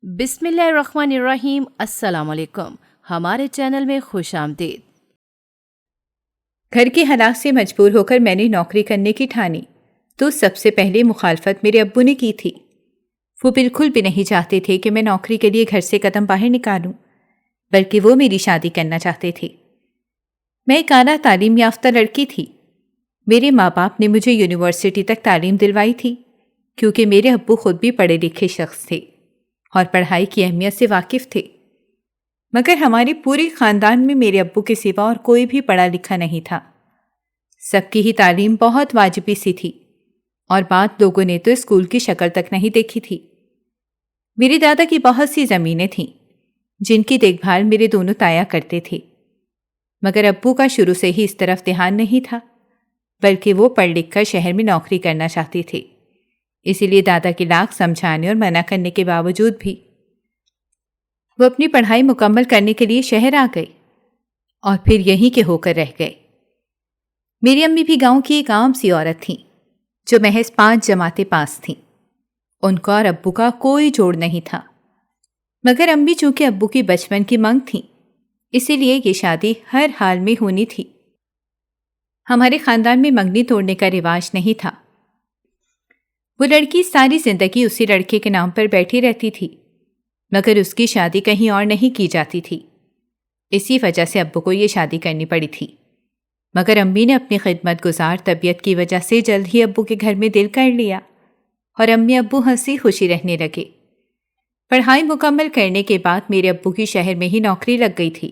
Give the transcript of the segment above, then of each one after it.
بسم اللہ الرحمن الرحیم۔ السلام علیکم، ہمارے چینل میں خوش آمدید۔ گھر کے حالات سے مجبور ہو کر میں نے نوکری کرنے کی ٹھانی تو سب سے پہلے مخالفت میرے ابو نے کی تھی۔ وہ بالکل بھی نہیں چاہتے تھے کہ میں نوکری کے لیے گھر سے قدم باہر نکالوں، بلکہ وہ میری شادی کرنا چاہتے تھے۔ میں ایک اعلیٰ تعلیم یافتہ لڑکی تھی۔ میرے ماں باپ نے مجھے یونیورسٹی تک تعلیم دلوائی تھی، کیونکہ میرے ابو خود بھی پڑھے لکھے شخص تھے اور پڑھائی کی اہمیت سے واقف تھے۔ مگر ہمارے پورے خاندان میں میرے ابو کے سوا اور کوئی بھی پڑھا لکھا نہیں تھا۔ سب کی ہی تعلیم بہت واجبی سی تھی، اور بعض لوگوں نے تو اسکول کی شکل تک نہیں دیکھی تھی۔ میرے دادا کی بہت سی زمینیں تھیں، جن کی دیکھ بھال میرے دونوں تایا کرتے تھے، مگر ابو کا شروع سے ہی اس طرف دھیان نہیں تھا، بلکہ وہ پڑھ لکھ کر شہر میں نوکری کرنا چاہتے تھے۔ اسی لیے دادا کے لاکھ سمجھانے اور منع کرنے کے باوجود بھی وہ اپنی پڑھائی مکمل کرنے کے لیے شہر آ گئے اور پھر یہیں کے ہو کر رہ گئے۔ میری امی بھی گاؤں کی ایک عام سی عورت تھیں، جو محض 5 جماعتیں پاس تھیں۔ ان کا اور ابو کا کوئی جوڑ نہیں تھا، مگر امی چونکہ ابو کی بچپن کی منگ تھیں، اسی لیے یہ شادی ہر حال میں ہونی تھی۔ ہمارے خاندان میں منگنی توڑنے کا رواج نہیں تھا۔ وہ لڑکی ساری زندگی اسی لڑکے کے نام پر بیٹھی رہتی تھی، مگر اس کی شادی کہیں اور نہیں کی جاتی تھی۔ اسی وجہ سے ابو کو یہ شادی کرنی پڑی تھی، مگر امی نے اپنی خدمت گزار طبیعت کی وجہ سے جلد ہی ابو کے گھر میں دل کر لیا، اور امی ابو ہنسی خوشی رہنے لگے۔ پڑھائی مکمل کرنے کے بعد میرے ابو کی شہر میں ہی نوکری لگ گئی تھی،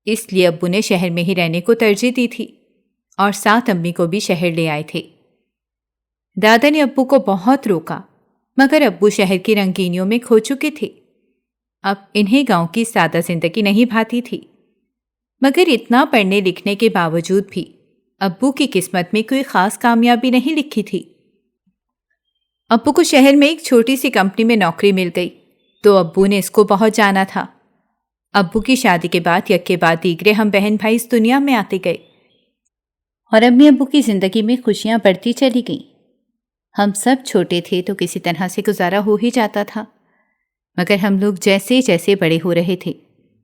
اس لیے ابو نے شہر میں ہی رہنے کو ترجیح دی تھی، اور ساتھ امی کو بھی شہر لے آئے تھے۔ دادا نے ابو کو بہت روکا، مگر ابو شہر کی رنگینیوں میں کھو چکے تھے۔ اب انہیں گاؤں کی سادہ زندگی نہیں بھاتی تھی، مگر اتنا پڑھنے لکھنے کے باوجود بھی ابو کی قسمت میں کوئی خاص کامیابی نہیں لکھی تھی۔ ابو کو شہر میں ایک چھوٹی سی کمپنی میں نوکری مل گئی تو ابو نے اس کو بہت جانا تھا۔ ابو کی شادی کے بعد یک کے بعد دیگرے ہم بہن بھائی اس دنیا میں آتے گئے، اور امی ابو کی زندگی میں خوشیاں بڑھتی چلی گئیں۔ ہم سب چھوٹے تھے تو کسی طرح سے گزارا ہو ہی جاتا تھا، مگر ہم لوگ جیسے جیسے بڑے ہو رہے تھے،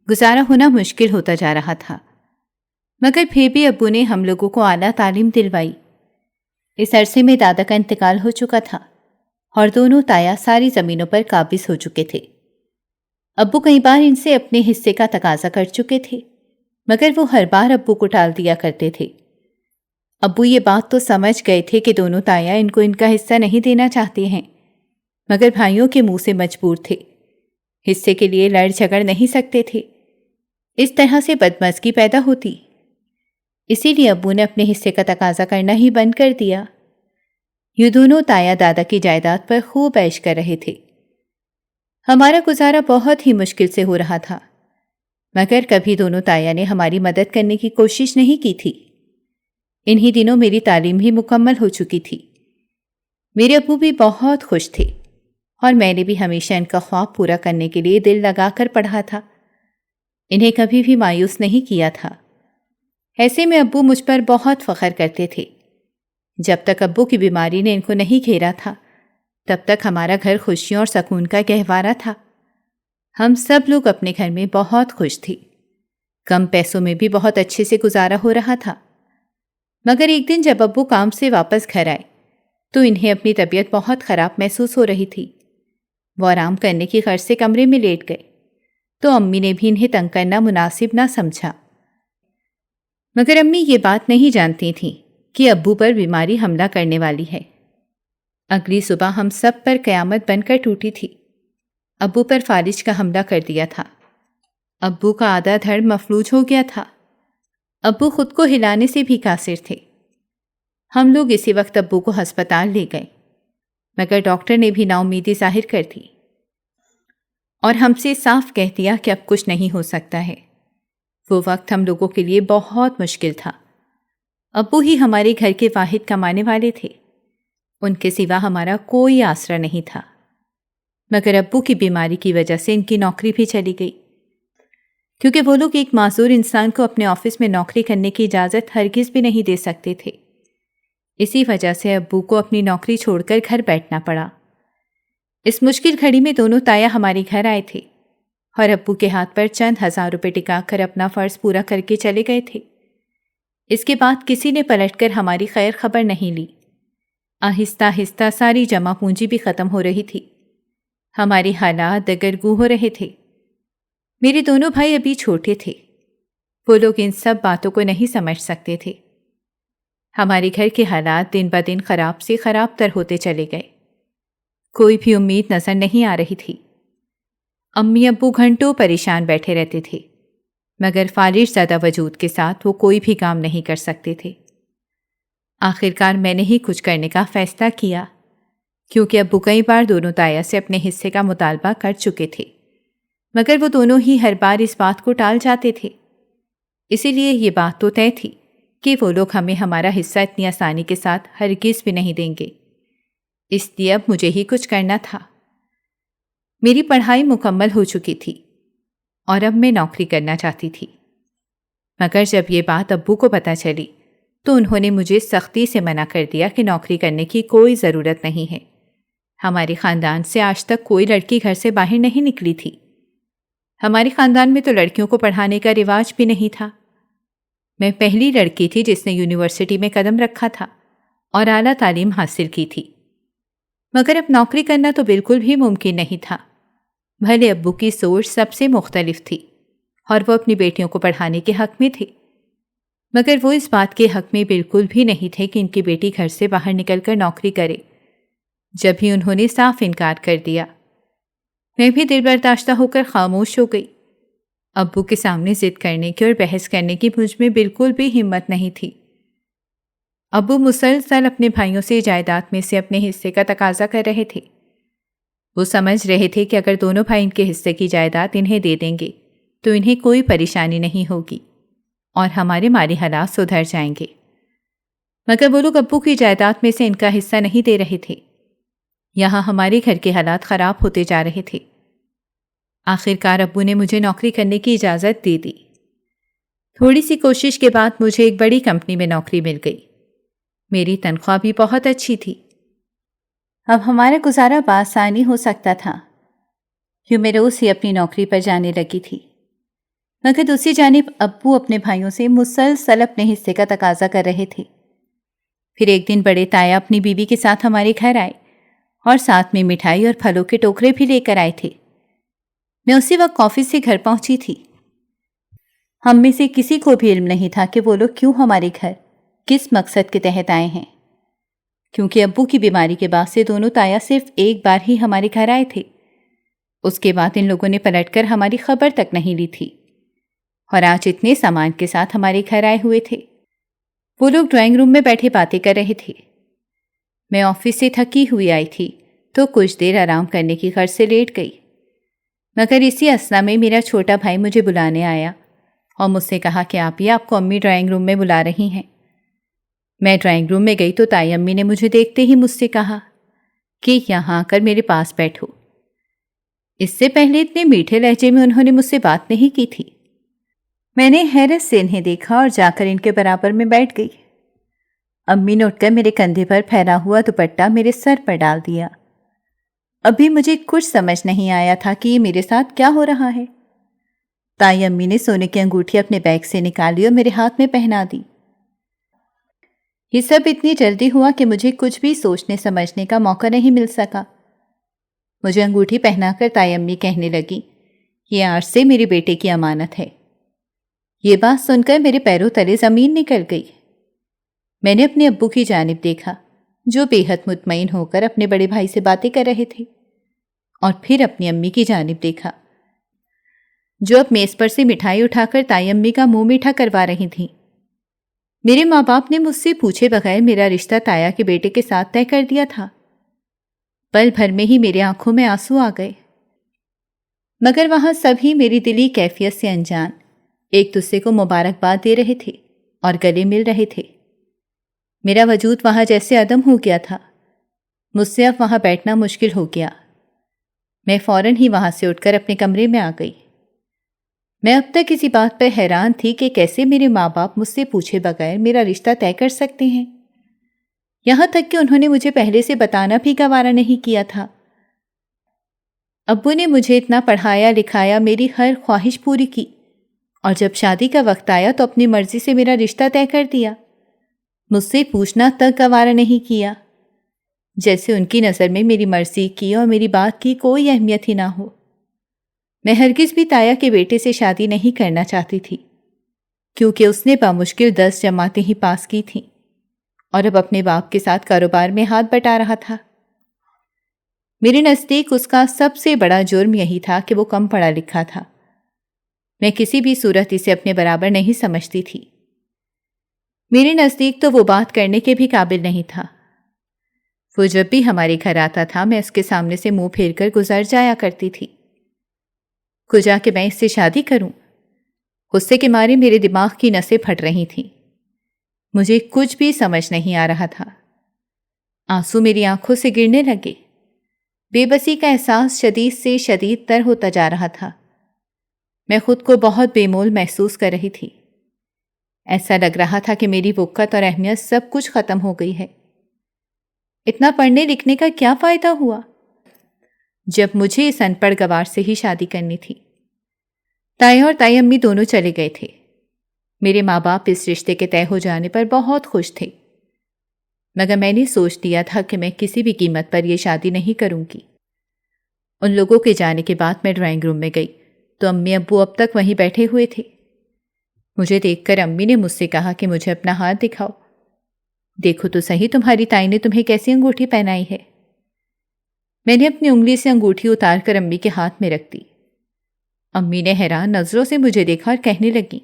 گزارا ہونا مشکل ہوتا جا رہا تھا۔ مگر پھر بھی ابو نے ہم لوگوں کو اعلیٰ تعلیم دلوائی۔ اس عرصے میں دادا کا انتقال ہو چکا تھا، اور دونوں تایا ساری زمینوں پر قابض ہو چکے تھے۔ ابو کئی بار ان سے اپنے حصے کا تقاضا کر چکے تھے، مگر وہ ہر بار ابو کو ٹال دیا کرتے تھے۔ ابو یہ بات تو سمجھ گئے تھے کہ دونوں تایا ان کو ان کا حصہ نہیں دینا چاہتے ہیں، مگر بھائیوں کے منہ سے مجبور تھے، حصے کے لیے لڑ جھگڑ نہیں سکتے تھے، اس طرح سے بدمزگی پیدا ہوتی۔ اسی لیے ابو نے اپنے حصے کا تقاضا کرنا ہی بند کر دیا۔ یہ دونوں تایا دادا کی جائیداد پر خوب عیش کر رہے تھے۔ ہمارا گزارا بہت ہی مشکل سے ہو رہا تھا، مگر کبھی دونوں تایا نے ہماری مدد کرنے کی کوشش نہیں کی تھی۔ انہی دنوں میری تعلیم بھی مکمل ہو چکی تھی۔ میرے ابو بھی بہت خوش تھے، اور میں نے بھی ہمیشہ ان کا خواب پورا کرنے کے لیے دل لگا کر پڑھا تھا، انہیں کبھی بھی مایوس نہیں کیا تھا۔ ایسے میں ابو مجھ پر بہت فخر کرتے تھے۔ جب تک ابو کی بیماری نے ان کو نہیں گھیرا تھا، تب تک ہمارا گھر خوشیوں اور سکون کا گہوارہ تھا۔ ہم سب لوگ اپنے گھر میں بہت خوش تھے، کم پیسوں میں بھی بہت اچھے سے گزارا ہو رہا تھا۔ مگر ایک دن جب ابو کام سے واپس گھر آئے تو انہیں اپنی طبیعت بہت خراب محسوس ہو رہی تھی۔ وہ آرام کرنے کی غرض سے کمرے میں لیٹ گئے تو امی نے بھی انہیں تنگ کرنا مناسب نہ سمجھا۔ مگر امی یہ بات نہیں جانتی تھیں کہ ابو پر بیماری حملہ کرنے والی ہے۔ اگلی صبح ہم سب پر قیامت بن کر ٹوٹی تھی۔ ابو پر فالج کا حملہ کر دیا تھا۔ ابو کا آدھا دھڑ مفلوج ہو گیا تھا۔ ابو خود کو ہلانے سے بھی قاصر تھے۔ ہم لوگ اسی وقت ابو کو ہسپتال لے گئے، مگر ڈاکٹر نے بھی نا امیدی ظاہر کر دی اور ہم سے صاف کہہ دیا کہ اب کچھ نہیں ہو سکتا ہے۔ وہ وقت ہم لوگوں کے لیے بہت مشکل تھا۔ ابو ہی ہمارے گھر کے واحد کمانے والے تھے، ان کے سوا ہمارا کوئی آسرا نہیں تھا۔ مگر ابو کی بیماری کی وجہ سے ان کی نوکری بھی چلی گئی، کیونکہ وہ لوگ ایک معذور انسان کو اپنے آفس میں نوکری کرنے کی اجازت ہرگز بھی نہیں دے سکتے تھے۔ اسی وجہ سے ابو کو اپنی نوکری چھوڑ کر گھر بیٹھنا پڑا۔ اس مشکل گھڑی میں دونوں تایا ہمارے گھر آئے تھے اور ابو کے ہاتھ پر چند 1000 روپے ٹکا کر اپنا فرض پورا کر کے چلے گئے تھے۔ اس کے بعد کسی نے پلٹ کر ہماری خیر خبر نہیں لی۔ آہستہ آہستہ ساری جمع پونجی بھی ختم ہو رہی تھی۔ ہماری حالات دگرگوں ہو رہے تھے۔ میرے دونوں بھائی ابھی چھوٹے تھے، وہ لوگ ان سب باتوں کو نہیں سمجھ سکتے تھے۔ ہمارے گھر کے حالات دن بدن خراب سے خراب تر ہوتے چلے گئے۔ کوئی بھی امید نظر نہیں آ رہی تھی۔ امی ابو گھنٹوں پریشان بیٹھے رہتے تھے، مگر فالج زدہ وجود کے ساتھ وہ کوئی بھی کام نہیں کر سکتے تھے۔ آخرکار میں نے ہی کچھ کرنے کا فیصلہ کیا، کیونکہ ابو کئی بار دونوں تایا سے اپنے حصے کا مطالبہ کر چکے تھے، مگر وہ دونوں ہی ہر بار اس بات کو ٹال جاتے تھے۔ اسی لیے یہ بات تو طے تھی کہ وہ لوگ ہمیں ہمارا حصہ اتنی آسانی کے ساتھ ہرگز بھی نہیں دیں گے۔ اس لیے اب مجھے ہی کچھ کرنا تھا۔ میری پڑھائی مکمل ہو چکی تھی اور اب میں نوکری کرنا چاہتی تھی، مگر جب یہ بات ابو کو پتہ چلی تو انہوں نے مجھے سختی سے منع کر دیا کہ نوکری کرنے کی کوئی ضرورت نہیں ہے۔ ہمارے خاندان سے آج تک کوئی لڑکی گھر سے باہر نہیں نکلی تھی۔ ہمارے خاندان میں تو لڑکیوں کو پڑھانے کا رواج بھی نہیں تھا۔ میں پہلی لڑکی تھی جس نے یونیورسٹی میں قدم رکھا تھا اور اعلیٰ تعلیم حاصل کی تھی، مگر اب نوکری کرنا تو بالکل بھی ممکن نہیں تھا۔ بھلے ابو کی سوچ سب سے مختلف تھی اور وہ اپنی بیٹیوں کو پڑھانے کے حق میں تھے، مگر وہ اس بات کے حق میں بالکل بھی نہیں تھے کہ ان کی بیٹی گھر سے باہر نکل کر نوکری کرے۔ جب ہی انہوں نے صاف انکار کر دیا، میں بھی دل برداشتہ ہو کر خاموش ہو گئی۔ ابو کے سامنے ضد کرنے کی اور بحث کرنے کی مجھ میں بالکل بھی ہمت نہیں تھی۔ ابو مسلسل اپنے بھائیوں سے جائیداد میں سے اپنے حصے کا تقاضا کر رہے تھے۔ وہ سمجھ رہے تھے کہ اگر دونوں بھائی ان کے حصے کی جائیداد انہیں دے دیں گے تو انہیں کوئی پریشانی نہیں ہوگی اور ہمارے مالی حالات سدھر جائیں گے، مگر وہ لوگ ابو کی جائیداد میں سے ان کا حصہ نہیں دے رہے تھے۔ یہاں ہمارے گھر کے حالات خراب ہوتے جا رہے تھے۔ آخرکار ابو نے مجھے نوکری کرنے کی اجازت دے دی۔ تھوڑی سی کوشش کے بعد مجھے ایک بڑی کمپنی میں نوکری مل گئی۔ میری تنخواہ بھی بہت اچھی تھی۔ اب ہمارا گزارا بآسانی ہو سکتا تھا، کیوں میں روز ہی اپنی نوکری پر جانے لگی تھی۔ مگر دوسری جانب ابو اپنے بھائیوں سے مسلسل اپنے حصے کا تقاضا کر رہے تھے۔ پھر ایک دن بڑے تایا اپنی بیوی کے ساتھ ہمارے گھر آئے اور ساتھ میں مٹھائی اور پھلوں کے ٹوکرے بھی لے کر آئے تھے۔ میں اسی وقت آفس سے گھر پہنچی تھی۔ ہم میں سے کسی کو بھی علم نہیں تھا کہ وہ لوگ کیوں ہمارے گھر کس مقصد کے تحت آئے ہیں، کیونکہ ابو کی بیماری کے بعد سے دونوں تایا صرف ایک بار ہی ہمارے گھر آئے تھے۔ اس کے بعد ان لوگوں نے پلٹ کر ہماری خبر تک نہیں لی تھی، اور آج اتنے سامان کے ساتھ ہمارے گھر آئے ہوئے تھے۔ وہ لوگ ڈرائنگ روم میں بیٹھے باتیں کر رہے تھے۔ میں آفس سے تھکی ہوئی آئی تھی تو کچھ دیر آرام کرنے کی غرض سے لیٹ گئی، مگر اسی اثنا میں میرا چھوٹا بھائی مجھے بلانے آیا اور مجھ سے کہا کہ آپ کو امی ڈرائنگ روم میں بلا رہی ہیں۔ میں ڈرائنگ روم میں گئی تو تائی امی نے مجھے دیکھتے ہی مجھ سے کہا کہ یہاں آ کر میرے پاس بیٹھو۔ اس سے پہلے اتنے میٹھے لہجے میں انہوں نے مجھ سے بات نہیں کی تھی۔ میں نے حیرت سے انہیں دیکھا اور جا کر ان کے برابر میں بیٹھ گئی۔ امی نے اٹھ کر میرے کندھے پر پھیلا ہوا دوپٹہ میرے سر پر ڈال دیا۔ ابھی مجھے کچھ سمجھ نہیں آیا تھا کہ یہ میرے ساتھ کیا ہو رہا ہے۔ تائی امی نے سونے کی انگوٹھی اپنے بیگ سے نکالی اور میرے ہاتھ میں پہنا دی۔ یہ سب اتنی جلدی ہوا کہ مجھے کچھ بھی سوچنے سمجھنے کا موقع نہیں مل سکا۔ مجھے انگوٹھی پہنا کر تائی امی کہنے لگی، یہ آج سے میرے بیٹے کی امانت ہے۔ یہ بات سن کر میرے پیروں تلے زمین نکل گئی۔ میں نے اپنے ابو کی جانب دیکھا جو بے حد مطمئن ہو کر اپنے بڑے بھائی سے باتیں کر رہے تھے، اور پھر اپنی امی کی جانب دیکھا جو اب میز پر سے مٹھائی اٹھا کر تائی امی کا منہ میٹھا کروا رہی تھیں۔ میرے ماں باپ نے مجھ سے پوچھے بغیر میرا رشتہ تایا کے بیٹے کے ساتھ طے کر دیا تھا۔ پل بھر میں ہی میرے آنکھوں میں آنسو آ گئے، مگر وہاں سبھی میری دلی کیفیت سے انجان ایک دوسرے کو مبارکباد دے رہے تھے اور گلے مل رہے تھے۔ میرا وجود وہاں جیسے عدم ہو گیا تھا۔ مجھ سے اب وہاں بیٹھنا مشکل ہو گیا۔ میں فوراً ہی وہاں سے اٹھ کر اپنے کمرے میں آ گئی۔ میں اب تک اسی بات پر حیران تھی کہ کیسے میرے ماں باپ مجھ سے پوچھے بغیر میرا رشتہ طے کر سکتے ہیں، یہاں تک کہ انہوں نے مجھے پہلے سے بتانا بھی گوارا نہیں کیا تھا۔ ابو نے مجھے اتنا پڑھایا لکھایا، میری ہر خواہش پوری کی، اور جب شادی کا وقت آیا تو اپنی مرضی سے میرا رشتہ طے کر دیا، مجھ سے پوچھنا تک گوارا نہیں کیا، جیسے ان کی نظر میں میری مرضی کی اور میری بات کی کوئی اہمیت ہی نہ ہو۔ میں ہرگز بھی تایا کے بیٹے سے شادی نہیں کرنا چاہتی تھی، کیونکہ اس نے بامشکل 10 جماعتیں ہی پاس کی تھیں اور اب اپنے باپ کے ساتھ کاروبار میں ہاتھ بٹا رہا تھا۔ میرے نزدیک اس کا سب سے بڑا جرم یہی تھا کہ وہ کم پڑھا لکھا تھا۔ میں کسی بھی صورت اسے اپنے برابر نہیں سمجھتی تھی۔ میرے نزدیک تو وہ بات کرنے کے بھی قابل نہیں تھا۔ وہ جب بھی ہمارے گھر آتا تھا میں اس کے سامنے سے منہ پھیر کر گزر جایا کرتی تھی۔ کجا کہ میں اس سے شادی کروں؟ غصے کے مارے میرے دماغ کی نسیں پھٹ رہی تھیں۔ مجھے کچھ بھی سمجھ نہیں آ رہا تھا۔ آنسو میری آنکھوں سے گرنے لگے۔ بے بسی کا احساس شدید سے شدید تر ہوتا جا رہا تھا۔ میں خود کو بہت بے مول محسوس کر رہی تھی۔ ایسا لگ رہا تھا کہ میری وقت اور اہمیت سب کچھ ختم ہو گئی ہے۔ اتنا پڑھنے لکھنے کا کیا فائدہ ہوا جب مجھے اس ان پڑھ گوار سے ہی شادی کرنی تھی؟ تایا اور تائی امی دونوں چلے گئے تھے۔ میرے ماں باپ اس رشتے کے طے ہو جانے پر بہت خوش تھے، مگر میں نے سوچ دیا تھا کہ میں کسی بھی قیمت پر یہ شادی نہیں کروں گی۔ ان لوگوں کے جانے کے بعد میں ڈرائنگ روم میں گئی تو امی ابو اب تک وہیں بیٹھے ہوئے تھے۔ مجھے دیکھ کر امی نے مجھ سے کہا کہ مجھے اپنا ہاتھ دکھاؤ، دیکھو تو صحیح تمہاری تائی نے تمہیں کیسی انگوٹھی پہنائی ہے۔ میں نے اپنی انگلی سے انگوٹھی اتار کر امی کے ہاتھ میں رکھ دی۔ امی نے حیران نظروں سے مجھے دیکھا اور کہنے لگی،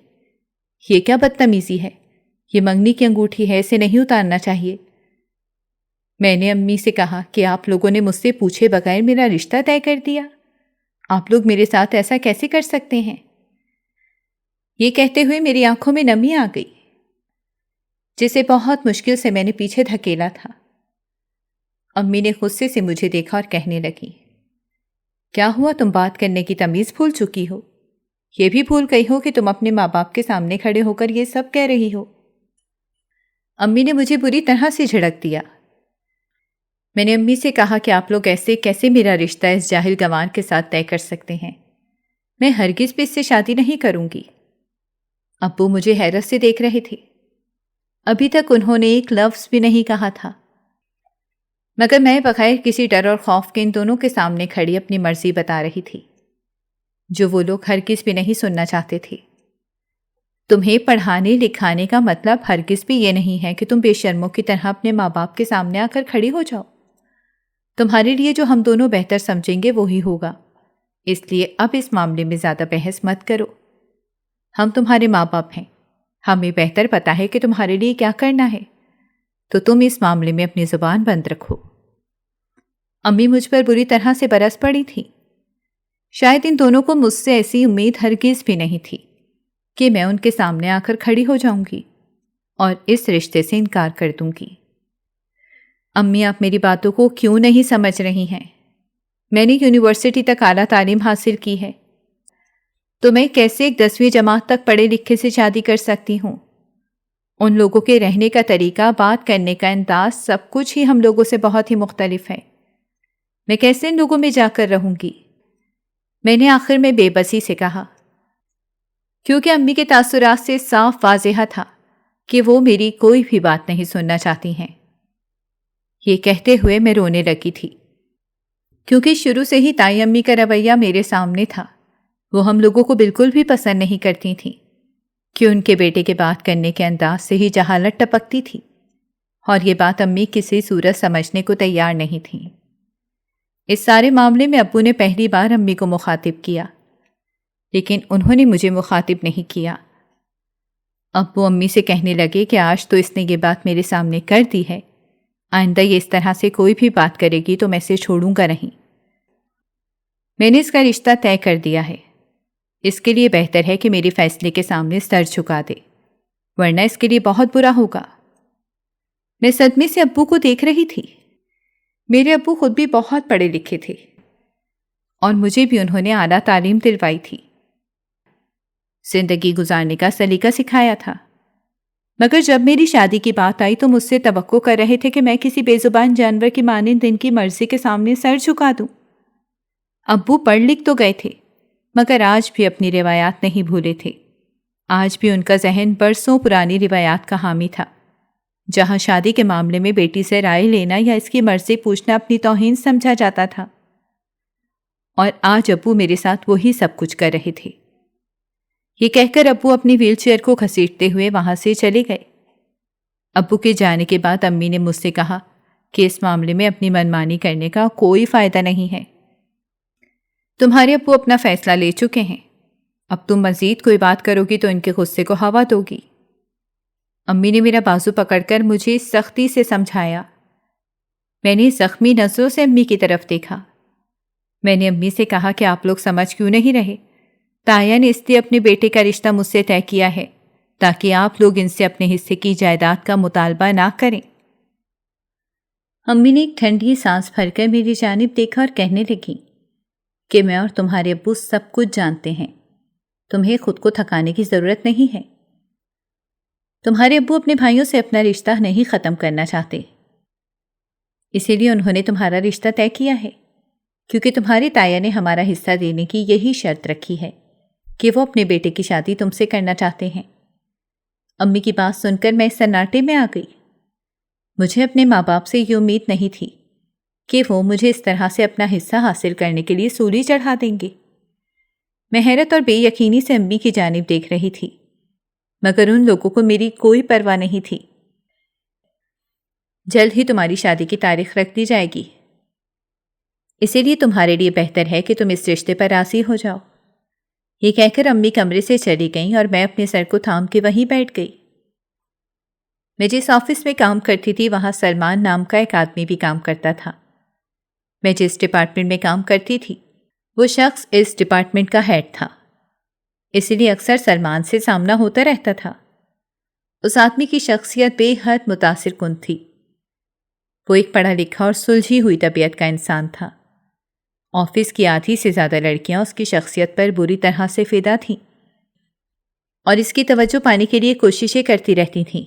یہ کیا بدتمیزی ہے؟ یہ منگنی کی انگوٹھی ہے، اسے نہیں اتارنا چاہیے۔ میں نے امی سے کہا کہ آپ لوگوں نے مجھ سے پوچھے بغیر میرا رشتہ طے کر دیا، آپ لوگ میرے ساتھ ایسا کیسے کر سکتے ہیں؟ یہ کہتے ہوئے میری آنکھوں میں نمی آ گئی، جسے بہت مشکل سے میں نے پیچھے دھکیلا تھا۔ امی نے غصے سے مجھے دیکھا اور کہنے لگی، کیا ہوا، تم بات کرنے کی تمیز بھول چکی ہو؟ یہ بھی بھول گئی ہو کہ تم اپنے ماں باپ کے سامنے کھڑے ہو کر یہ سب کہہ رہی ہو؟ امی نے مجھے بری طرح سے جھڑک دیا۔ میں نے امی سے کہا کہ آپ لوگ ایسے کیسے میرا رشتہ اس جاہل گنوار کے ساتھ طے کر سکتے ہیں؟ میں ہرگز بھی اس سے شادی نہیں کروں گی۔ ابو مجھے حیرت سے دیکھ رہے تھے۔ ابھی تک انہوں نے ایک لفظ بھی نہیں کہا تھا، مگر میں بغیر کسی ڈر اور خوف کے ان دونوں کے سامنے کھڑی اپنی مرضی بتا رہی تھی، جو وہ لوگ ہرگز بھی نہیں سننا چاہتے تھے۔ تمہیں پڑھانے لکھانے کا مطلب ہرگز بھی یہ نہیں ہے کہ تم بے شرموں کی طرح اپنے ماں باپ کے سامنے آ کر کھڑی ہو جاؤ۔ تمہارے لیے جو ہم دونوں بہتر سمجھیں گے وہی ہوگا، اس لیے اب اس معاملے میں زیادہ بحث مت کرو۔ ہم تمہارے ماں باپ ہیں، ہمیں بہتر پتا ہے کہ تمہارے لیے کیا کرنا ہے، تو تم اس معاملے میں اپنی زبان بند رکھو۔ امی مجھ پر بری طرح سے برس پڑی تھی۔ شاید ان دونوں کو مجھ سے ایسی امید ہرگز بھی نہیں تھی کہ میں ان کے سامنے آ کر کھڑی ہو جاؤں گی اور اس رشتے سے انکار کر دوں گی۔ امی، آپ میری باتوں کو کیوں نہیں سمجھ رہی ہیں؟ میں نے یونیورسٹی تک اعلیٰ تعلیم حاصل کی ہے، تو میں کیسے ایک 10ویں جماعت تک پڑھے لکھے سے شادی کر سکتی ہوں؟ ان لوگوں کے رہنے کا طریقہ، بات کرنے کا انداز، سب کچھ ہی ہم لوگوں سے بہت ہی مختلف ہے۔ میں کیسے ان لوگوں میں جا کر رہوں گی؟ میں نے آخر میں بے بسی سے کہا، کیونکہ امی کے تاثرات سے صاف واضح تھا کہ وہ میری کوئی بھی بات نہیں سننا چاہتی ہیں۔ یہ کہتے ہوئے میں رونے لگی تھی، کیونکہ شروع سے ہی تائی امی کا رویہ میرے سامنے تھا۔ وہ ہم لوگوں کو بالکل بھی پسند نہیں کرتی تھیں کہ ان کے بیٹے کے بات کرنے کے انداز سے ہی جہالت ٹپکتی تھی، اور یہ بات امی کسی صورت سمجھنے کو تیار نہیں تھیں۔ اس سارے معاملے میں ابو نے پہلی بار امی کو مخاطب کیا، لیکن انہوں نے مجھے مخاطب نہیں کیا۔ ابو امی سے کہنے لگے کہ آج تو اس نے یہ بات میرے سامنے کر دی ہے، آئندہ یہ اس طرح سے کوئی بھی بات کرے گی تو میں اسے چھوڑوں گا نہیں۔ میں نے اس کا رشتہ طے کر دیا ہے، اس کے لیے بہتر ہے کہ میرے فیصلے کے سامنے سر جھکا دے، ورنہ اس کے لیے بہت برا ہوگا۔ میں صدمے سے ابو کو دیکھ رہی تھی۔ میرے ابو خود بھی بہت پڑھے لکھے تھے، اور مجھے بھی انہوں نے اعلیٰ تعلیم دلوائی تھی، زندگی گزارنے کا سلیقہ سکھایا تھا، مگر جب میری شادی کی بات آئی تو مجھ سے توقع کر رہے تھے کہ میں کسی بے زبان جانور کی مانند ان کی مرضی کے سامنے سر جھکا دوں۔ ابو پڑھ لکھ تو گئے تھے مگر آج بھی اپنی روایات نہیں بھولے تھے۔ آج بھی ان کا ذہن برسوں پرانی روایات کا حامی تھا، جہاں شادی کے معاملے میں بیٹی سے رائے لینا یا اس کی مرضی پوچھنا اپنی توہین سمجھا جاتا تھا، اور آج ابو میرے ساتھ وہی سب کچھ کر رہے تھے۔ یہ کہہ کر ابو اپنی ویل چیئر کو گھسیٹتے ہوئے وہاں سے چلے گئے۔ ابو کے جانے کے بعد امی نے مجھ سے کہا کہ اس معاملے میں اپنی منمانی کرنے کا کوئی فائدہ نہیں ہے۔ تمہارے ابو اپنا فیصلہ لے چکے ہیں، اب تم مزید کوئی بات کرو گی تو ان کے غصے کو ہوا دو گی۔ امی نے میرا بازو پکڑ کر مجھے سختی سے سمجھایا۔ میں نے زخمی نظروں سے امی کی طرف دیکھا۔ میں نے امی سے کہا کہ آپ لوگ سمجھ کیوں نہیں رہے؟ تایا نے اس لیے اپنے بیٹے کا رشتہ مجھ سے طے کیا ہے تاکہ آپ لوگ ان سے اپنے حصے کی جائیداد کا مطالبہ نہ کریں۔ امی نے ایک ٹھنڈی سانس بھر کر میری جانب دیکھا اور کہنے لگی کہ میں اور تمہارے ابو سب کچھ جانتے ہیں، تمہیں خود کو تھکانے کی ضرورت نہیں ہے۔ تمہارے ابو اپنے بھائیوں سے اپنا رشتہ نہیں ختم کرنا چاہتے، اسی لیے انہوں نے تمہارا رشتہ طے کیا ہے، کیونکہ تمہاری تایا نے ہمارا حصہ دینے کی یہی شرط رکھی ہے کہ وہ اپنے بیٹے کی شادی تم سے کرنا چاہتے ہیں۔ امی کی بات سن کر میں سناٹے میں آ گئی۔ مجھے اپنے ماں باپ سے یہ امید نہیں تھی کہ وہ مجھے اس طرح سے اپنا حصہ حاصل کرنے کے لیے سولی چڑھا دیں گے۔ میں حیرت اور بے یقینی سے امی کی جانب دیکھ رہی تھی، مگر ان لوگوں کو میری کوئی پرواہ نہیں تھی۔ جلد ہی تمہاری شادی کی تاریخ رکھ دی جائے گی، اسی لیے تمہارے لیے بہتر ہے کہ تم اس رشتے پر راضی ہو جاؤ۔ یہ کہہ کر امی کمرے سے چلی گئیں اور میں اپنے سر کو تھام کے وہیں بیٹھ گئی۔ میں جس آفس میں کام کرتی تھی وہاں سلمان نام کا ایک آدمی بھی کام کرتا تھا۔ میں جس ڈپارٹمنٹ میں کام کرتی تھی وہ شخص اس ڈپارٹمنٹ کا ہیڈ تھا، اسی لیے اکثر سلمان سے سامنا ہوتا رہتا تھا۔ اس آدمی کی شخصیت بے حد متاثر کن تھی۔ وہ ایک پڑھا لکھا اور سلجھی ہوئی طبیعت کا انسان تھا۔ آفس کی آدھی سے زیادہ لڑکیاں اس کی شخصیت پر بری طرح سے فدا تھیں اور اس کی توجہ پانے کے لیے کوششیں کرتی رہتی تھیں۔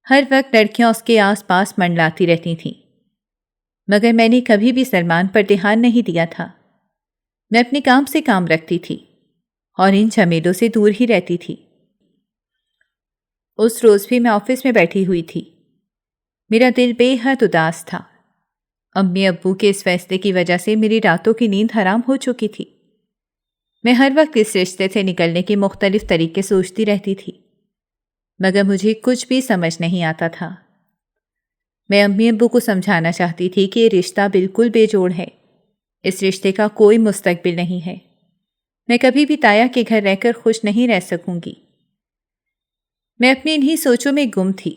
ہر وقت لڑکیاں اس کے آس پاس منڈلاتی رہتی تھیں، مگر میں نے کبھی بھی سلمان پر دھیان نہیں دیا تھا۔ میں اپنے کام سے کام رکھتی تھی اور ان جھمیلوں سے دور ہی رہتی تھی۔ اس روز بھی میں آفس میں بیٹھی ہوئی تھی۔ میرا دل بے حد اداس تھا۔ امی ابو کے اس فیصلے کی وجہ سے میری راتوں کی نیند حرام ہو چکی تھی۔ میں ہر وقت اس رشتے سے نکلنے کے مختلف طریقے سوچتی رہتی تھی، مگر مجھے کچھ بھی سمجھ نہیں آتا تھا۔ میں امی ابو کو سمجھانا چاہتی تھی کہ یہ رشتہ بالکل بے جوڑ ہے، اس رشتے کا کوئی مستقبل نہیں ہے۔ میں کبھی بھی تایا کے گھر رہ کر خوش نہیں رہ سکوں گی۔ میں اپنی انہی سوچوں میں گم تھی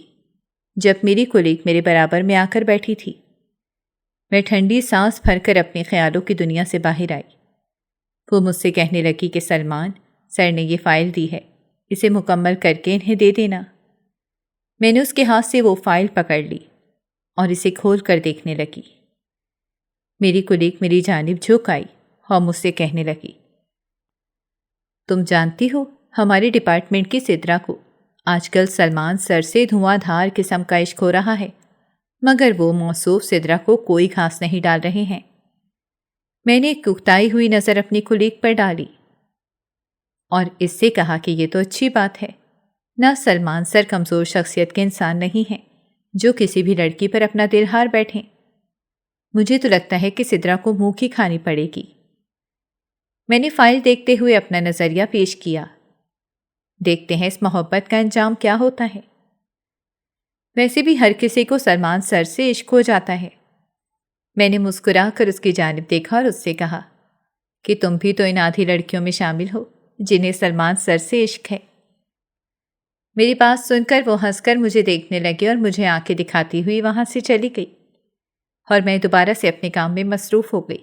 جب میری کولیگ میرے برابر میں آ کر بیٹھی تھی۔ میں ٹھنڈی سانس بھر کر اپنے خیالوں کی دنیا سے باہر آئی۔ وہ مجھ سے کہنے لگی کہ سلمان، سر نے یہ فائل دی ہے، اسے مکمل کر کے انہیں دے دینا۔ میں نے اس کے ہاتھ سے وہ فائل پکڑ لی اور اسے کھول کر دیکھنے لگی۔ میری کولیگ میری جانب جھک آئی اور مجھ سے کہنے لگی، تم جانتی ہو ہمارے ڈپارٹمنٹ کی سدرا کو آج کل سلمان سر سے دھواں دھار قسم کا عشق ہو رہا ہے، مگر وہ موصوف سدرا کو کوئی گھاس نہیں ڈال رہے ہیں۔ میں نے ایک اکتائی ہوئی نظر اپنی کولیگ پر ڈالی اور اس سے کہا کہ یہ تو اچھی بات ہے، نہ سلمان سر کمزور شخصیت کے انسان نہیں ہیں جو کسی بھی لڑکی پر اپنا دل ہار بیٹھیں۔ مجھے تو لگتا ہے کہ سدرا کو منہ کی کھانی پڑے گی۔ میں نے فائل دیکھتے ہوئے اپنا نظریہ پیش کیا۔ دیکھتے ہیں اس محبت کا انجام کیا ہوتا ہے۔ ویسے بھی ہر کسی کو سلمان سر سے عشق ہو جاتا ہے۔ میں نے مسکرا کر اس کی جانب دیکھا اور اس سے کہا کہ تم بھی تو ان آدھی لڑکیوں میں شامل ہو جنہیں سلمان سر سے عشق ہے۔ میری بات سن کر وہ ہنس کر مجھے دیکھنے لگی اور مجھے آنکھیں دکھاتی ہوئی وہاں سے چلی گئی، اور میں دوبارہ سے اپنے کام میں مصروف ہو گئی،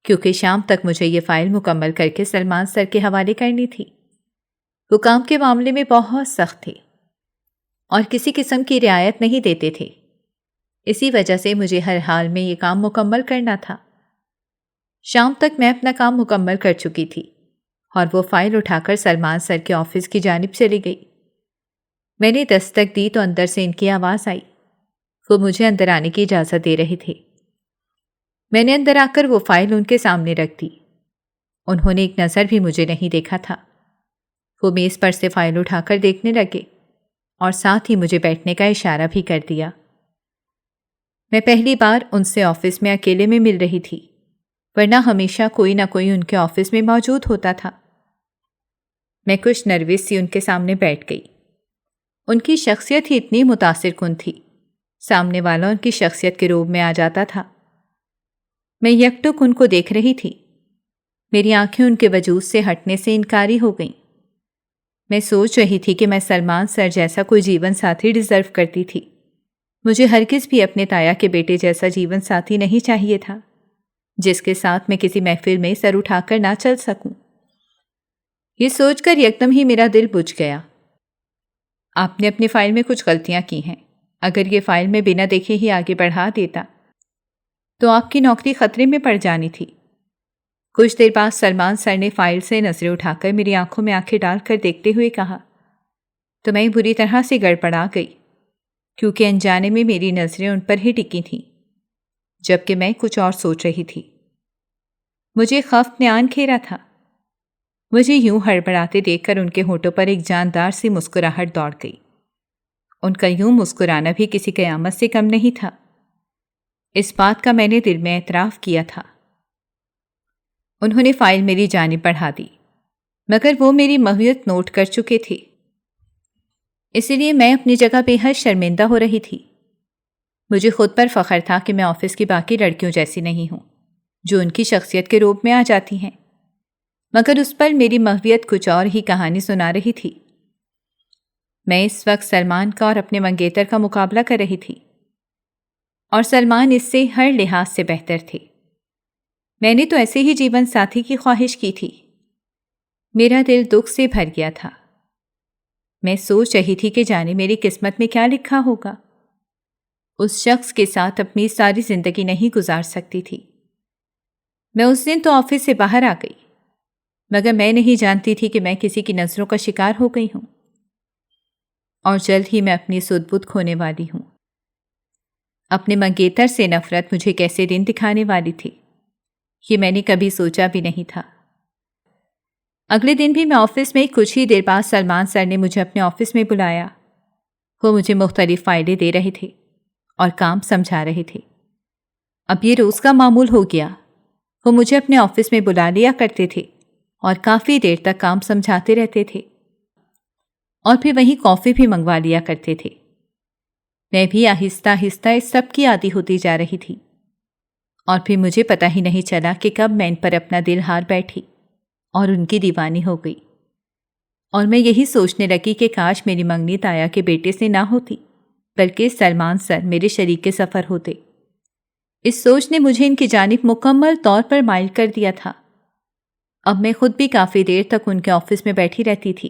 کیونکہ شام تک مجھے یہ فائل مکمل کر کے سلمان سر کے حوالے کرنی تھی۔ وہ کام کے معاملے میں بہت سخت تھے اور کسی قسم کی رعایت نہیں دیتے تھے، اسی وجہ سے مجھے ہر حال میں یہ کام مکمل کرنا تھا۔ شام تک میں اپنا کام مکمل کر چکی تھی اور وہ فائل اٹھا کر سلمان سر کے آفس کی جانب چلی گئی۔ میں نے دستک دی تو اندر سے ان کی آواز آئی۔ وہ مجھے اندر آنے کی اجازت دے رہے تھے۔ میں نے اندر آ کر وہ فائل ان کے سامنے رکھ دی۔ انہوں نے ایک نظر بھی مجھے نہیں دیکھا تھا۔ وہ میز پر سے فائل اٹھا کر دیکھنے لگے اور ساتھ ہی مجھے بیٹھنے کا اشارہ بھی کر دیا۔ میں پہلی بار ان سے آفس میں اکیلے میں مل رہی تھی، ورنہ ہمیشہ کوئی نہ کوئی ان کے آفس میں موجود ہوتا تھا۔ میں کچھ نروس سی ان کے سامنے بیٹھ گئی۔ ان کی شخصیت ہی اتنی متاثر کن تھی، سامنے والا ان کی شخصیت کے روب میں آ جاتا تھا۔ میں یکٹک ان کو دیکھ رہی تھی۔ میری آنکھیں ان کے وجود سے ہٹنے سے انکاری ہو گئیں۔ میں سوچ رہی تھی کہ میں سلمان سر جیسا کوئی جیون ساتھی ڈیزرو کرتی تھی۔ مجھے ہرگز بھی اپنے تایا کے بیٹے جیسا جیون ساتھی نہیں چاہیے تھا، جس کے ساتھ میں کسی محفل میں سر اٹھا کر نہ چل سکوں۔ یہ سوچ کر یکدم ہی میرا دل بجھ گیا۔ آپ نے اپنی فائل میں کچھ غلطیاں کی ہیں۔ اگر یہ فائل میں بنا دیکھے ہی آگے بڑھا دیتا تو آپ کی نوکری خطرے میں پڑ جانی تھی۔ کچھ دیر بعد سلمان سر نے فائل سے نظریں اٹھا کر میری آنکھوں میں آنکھیں ڈال کر دیکھتے ہوئے کہا، تو میں بری طرح سے گڑبڑا گئی، کیونکہ انجانے میں میری نظریں ان پر ہی ٹکی تھیں، جبکہ میں کچھ اور سوچ رہی تھی۔ مجھے خوف نے آن گھیرا تھا۔ مجھے یوں ہڑبڑاتے دیکھ کر ان کے ہونٹوں پر ایک جاندار سی مسکراہٹ دوڑ گئی۔ ان کا یوں مسکرانا بھی کسی قیامت سے کم نہیں تھا۔ اس بات کا میں نے دل میں اعتراف کیا تھا۔ انہوں نے فائل میری جانب بڑھا دی، مگر وہ میری ماہیت نوٹ کر چکے تھے، اسی لیے میں اپنی جگہ بے حد شرمندہ ہو رہی تھی۔ مجھے خود پر فخر تھا کہ میں آفس کی باقی لڑکیوں جیسی نہیں ہوں، جو ان کی شخصیت کے روپ میں آ جاتی ہیں، مگر اس پر میری ماہیت کچھ اور ہی کہانی سنا رہی تھی۔ میں اس وقت سلمان کا اور اپنے منگیتر کا مقابلہ کر رہی تھی، اور سلمان اس سے ہر لحاظ سے بہتر تھے۔ میں نے تو ایسے ہی جیون ساتھی کی خواہش کی تھی۔ میرا دل دکھ سے بھر گیا تھا۔ میں سوچ رہی تھی کہ جانے میری قسمت میں کیا لکھا ہوگا۔ اس شخص کے ساتھ اپنی ساری زندگی نہیں گزار سکتی تھی۔ میں اس دن تو آفس سے باہر آ گئی، مگر میں نہیں جانتی تھی کہ میں کسی کی نظروں کا شکار ہو گئی ہوں، اور جلد ہی میں اپنی سدھ بدھ کھونے والی ہوں۔ اپنے منگیتر سے نفرت مجھے کیسے دن دکھانے والی تھی، یہ میں نے کبھی سوچا بھی نہیں تھا۔ اگلے دن بھی میں آفس میں کچھ ہی دیر بعد سلمان سر نے مجھے اپنے آفس میں بلایا۔ وہ مجھے مختلف فائلیں دے رہے تھے اور کام سمجھا رہے تھے۔ اب یہ روز کا معمول ہو گیا۔ وہ مجھے اپنے آفس میں بلا لیا کرتے تھے اور کافی دیر تک کام سمجھاتے رہتے تھے، اور پھر وہیں کافی بھی منگوا لیا کرتے تھے۔ میں بھی آہستہ آہستہ اس سب کی عادی ہوتی جا رہی تھی، اور پھر مجھے پتہ ہی نہیں چلا کہ کب میں ان پر اپنا دل ہار بیٹھی اور ان کی دیوانی ہو گئی، اور میں یہی سوچنے لگی کہ کاش میری منگنی تایا کے بیٹے سے نہ ہوتی، بلکہ سلمان سر میرے شریک سفر ہوتے۔ اس سوچ نے مجھے ان کی جانب مکمل طور پر مائل کر دیا تھا۔ اب میں خود بھی کافی دیر تک ان کے آفس میں بیٹھی رہتی تھی،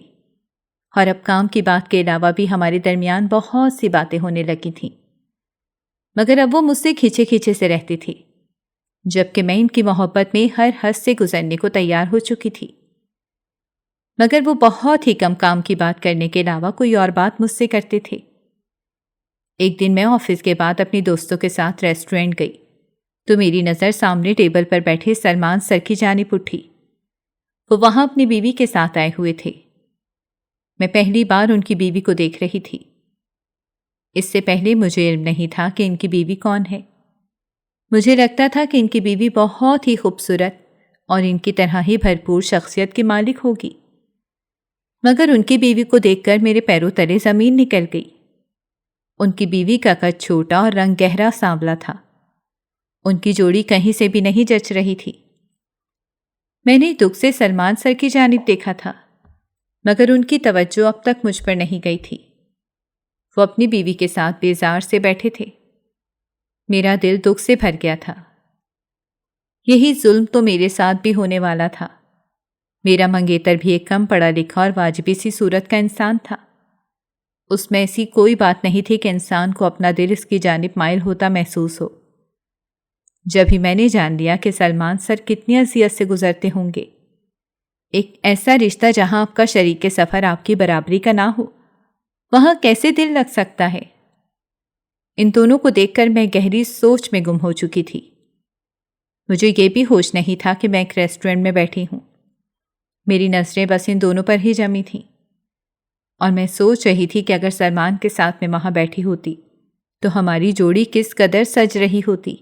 اور اب کام کی بات کے علاوہ بھی ہمارے درمیان بہت سی باتیں ہونے لگی تھیں، مگر اب وہ مجھ سے کھینچے کھینچے سے رہتی تھی، جبکہ میں ان کی محبت میں ہر حد سے گزرنے کو تیار ہو چکی تھی۔ مگر وہ بہت ہی کم کام کی بات کرنے کے علاوہ کوئی اور بات مجھ سے کرتے تھے۔ ایک دن میں آفس کے بعد اپنی دوستوں کے ساتھ ریسٹورینٹ گئی تو میری نظر سامنے ٹیبل پر بیٹھے سلمان سر کی جانب اٹھی۔ وہ وہاں اپنی بیوی کے ساتھ آئے ہوئے تھے۔ میں پہلی بار ان کی بیوی کو دیکھ رہی تھی۔ اس سے پہلے مجھے علم نہیں تھا کہ ان کی بیوی کون ہے۔ مجھے لگتا تھا کہ ان کی بیوی بہت ہی خوبصورت اور ان کی طرح ہی بھرپور شخصیت کی مالک ہوگی، مگر ان کی بیوی کو دیکھ کر میرے پیروں تلے زمین نکل گئی۔ ان کی بیوی کا قد چھوٹا اور رنگ گہرا سانولا تھا۔ ان کی جوڑی کہیں سے بھی نہیں جچ رہی تھی۔ میں نے دکھ سے سلمان سر کی جانب دیکھا تھا، مگر ان کی توجہ اب تک مجھ پر نہیں گئی تھی۔ وہ اپنی بیوی کے ساتھ بیزار سے بیٹھے تھے۔ میرا دل دکھ سے بھر گیا تھا۔ یہی ظلم تو میرے ساتھ بھی ہونے والا تھا۔ میرا منگیتر بھی ایک کم پڑھا لکھا اور واجبی سی صورت کا انسان تھا۔ اس میں ایسی کوئی بات نہیں تھی کہ انسان کو اپنا دل اس کی جانب مائل ہوتا محسوس ہو۔ جب ہی میں نے جان لیا کہ سلمان سر کتنی اذیت سے گزرتے ہوں گے۔ ایک ایسا رشتہ جہاں آپ کا شریک سفر آپ کی برابری کا نہ ہو، وہاں کیسے دل لگ سکتا ہے؟ ان دونوں کو دیکھ کر میں گہری سوچ میں گم ہو چکی تھی۔ مجھے یہ بھی ہوش نہیں تھا کہ میں ایک ریسٹورنٹ میں بیٹھی ہوں۔ میری نظریں بس ان دونوں پر ہی جمی تھیں، اور میں سوچ رہی تھی کہ اگر سلمان کے ساتھ میں وہاں بیٹھی ہوتی تو ہماری جوڑی کس قدر سج رہی ہوتی۔